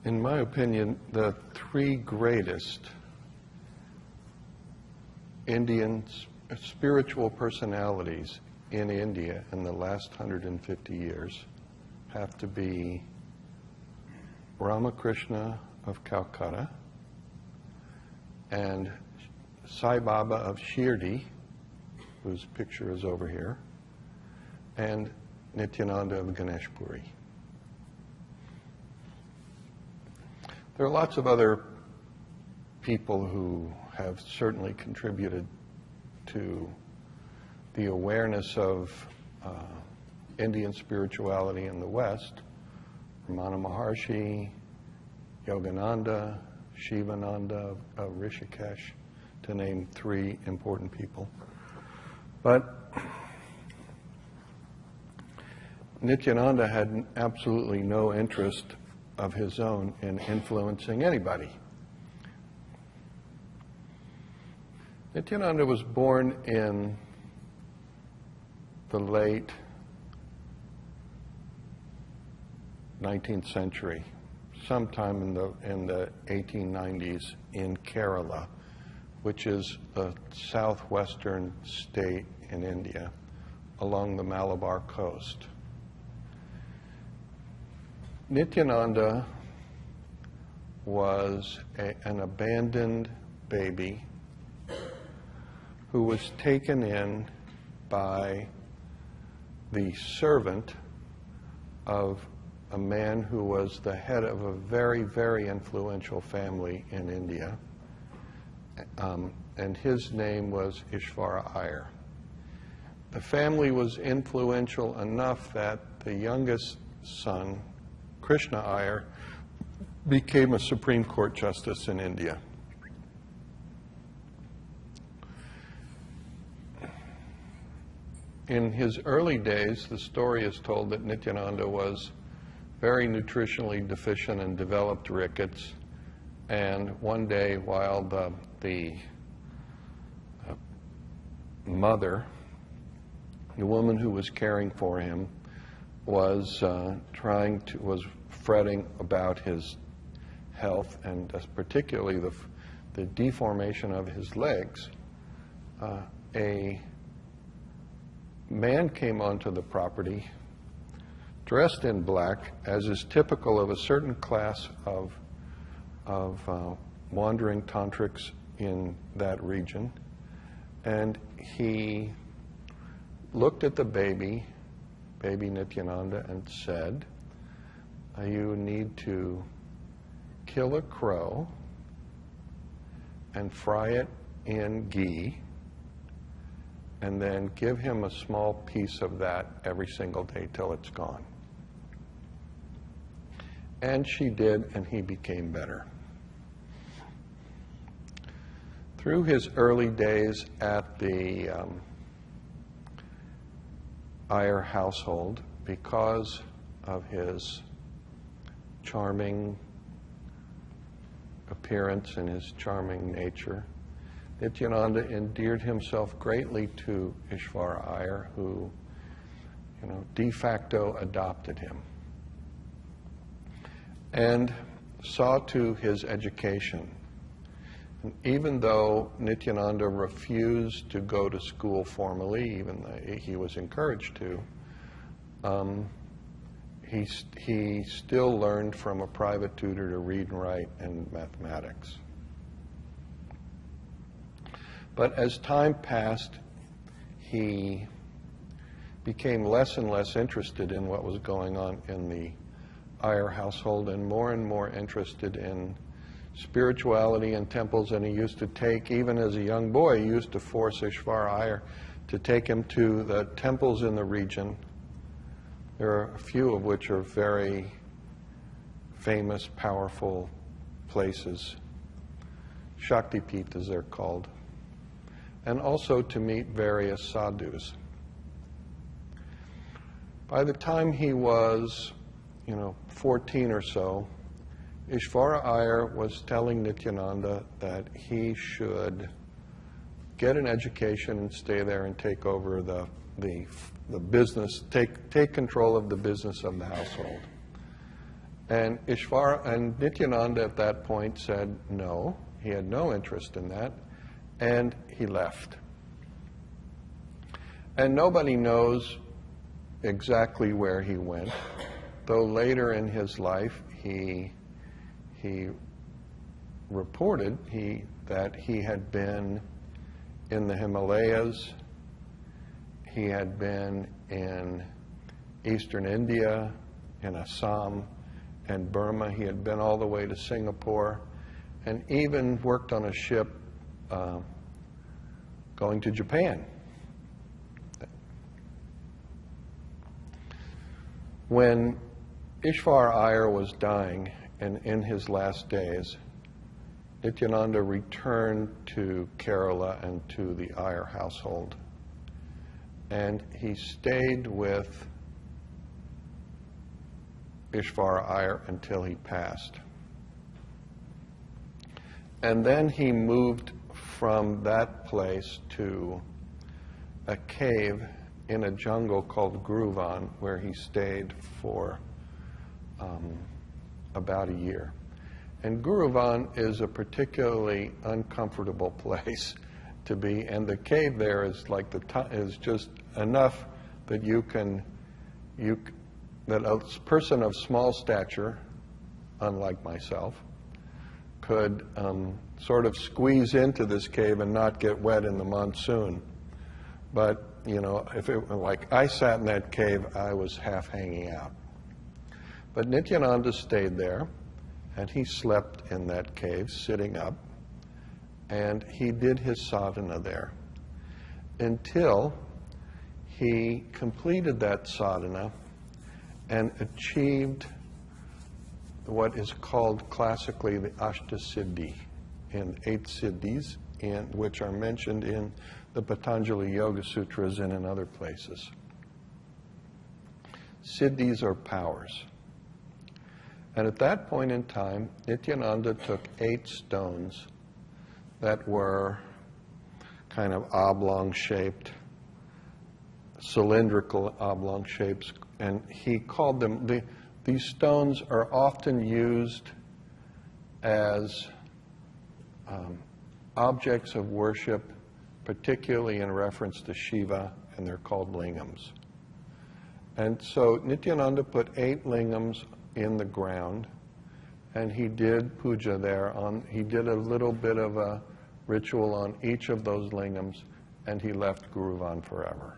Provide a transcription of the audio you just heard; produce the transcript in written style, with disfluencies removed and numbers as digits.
In my opinion, the three greatest Indian spiritual personalities in India in the last 150 years have to be Ramakrishna of Calcutta and Sai Baba of Shirdi, whose picture is over here, and Nityananda of Ganeshpuri. There are lots of other people who have certainly contributed to the awareness of Indian spirituality in the West. Ramana Maharshi, Yogananda, Shivananda of Rishikesh, to name three important people. But Nityananda had absolutely no interest of his own in influencing anybody. Nityananda was born in the late 19th century, sometime in the 1890s in Kerala, which is a southwestern state in India along the Malabar coast. Nityananda was an abandoned baby who was taken in by the servant of a man who was the head of a very, very influential family in India, and his name was Ishvara Iyer. The family was influential enough that the youngest son, Krishna Iyer, became a Supreme Court justice in India. In his early days, the story is told that Nityananda was very nutritionally deficient and developed rickets. And one day, while the mother, the woman who was caring for him, was fretting about his health, and particularly the deformation of his legs, a man came onto the property dressed in black, as is typical of a certain class of wandering tantrics in that region, and he looked at the baby Nityananda, and said, "You need to kill a crow and fry it in ghee, and then give him a small piece of that every single day till it's gone." And she did, and he became better. Through his early days at the Iyer household, because of his charming appearance and his charming nature, Nityananda endeared himself greatly to Ishvara Iyer, who, de facto adopted him, and saw to his education. And even though Nityananda refused to go to school formally, even though he was encouraged to, he still learned from a private tutor to read and write and mathematics. But as time passed, he became less and less interested in what was going on in the Iyer household, and more interested in spirituality and temples. And he used to take, even as a young boy, he used to force Ishvara Iyer to take him to the temples in the region. There are a few of which are very famous, powerful places. Shaktipeeth, as they're called. And also to meet various sadhus. By the time he was, 14 or so, Ishvara Iyer was telling Nityananda that he should get an education and stay there and take over the business, take control of the business of the household. And Nityananda at that point said no, he had no interest in that, and he left. And nobody knows exactly where he went, though later in his life he reported that he had been in the Himalayas, he had been in eastern India, in Assam and Burma, he had been all the way to Singapore, and even worked on a ship going to Japan. When Ishvar Iyer was dying and in his last days, Nityananda returned to Kerala and to the Iyer household. And he stayed with Ishvar Iyer until he passed. And then he moved from that place to a cave in a jungle called Guruvan, where he stayed for about a year. And Guruvan is a particularly uncomfortable place to be, and the cave there is like is just enough that that a person of small stature, unlike myself, could sort of squeeze into this cave and not get wet in the monsoon. But if it like I sat in that cave, I was half hanging out. But Nityananda stayed there, and he slept in that cave, sitting up, and he did his sadhana there until he completed that sadhana and achieved what is called classically the Ashtasiddhi, in 8 siddhis, which are mentioned in the Patanjali Yoga Sutras and in other places. Siddhis are powers. And at that point in time, Nityananda took 8 stones that were kind of oblong-shaped, cylindrical oblong shapes, and he called them, these stones are often used as objects of worship, particularly in reference to Shiva, and they're called lingams. And so Nityananda put 8 lingams in the ground, and he did puja there. He did a little bit of a ritual on each of those lingams, and he left Guruvan forever.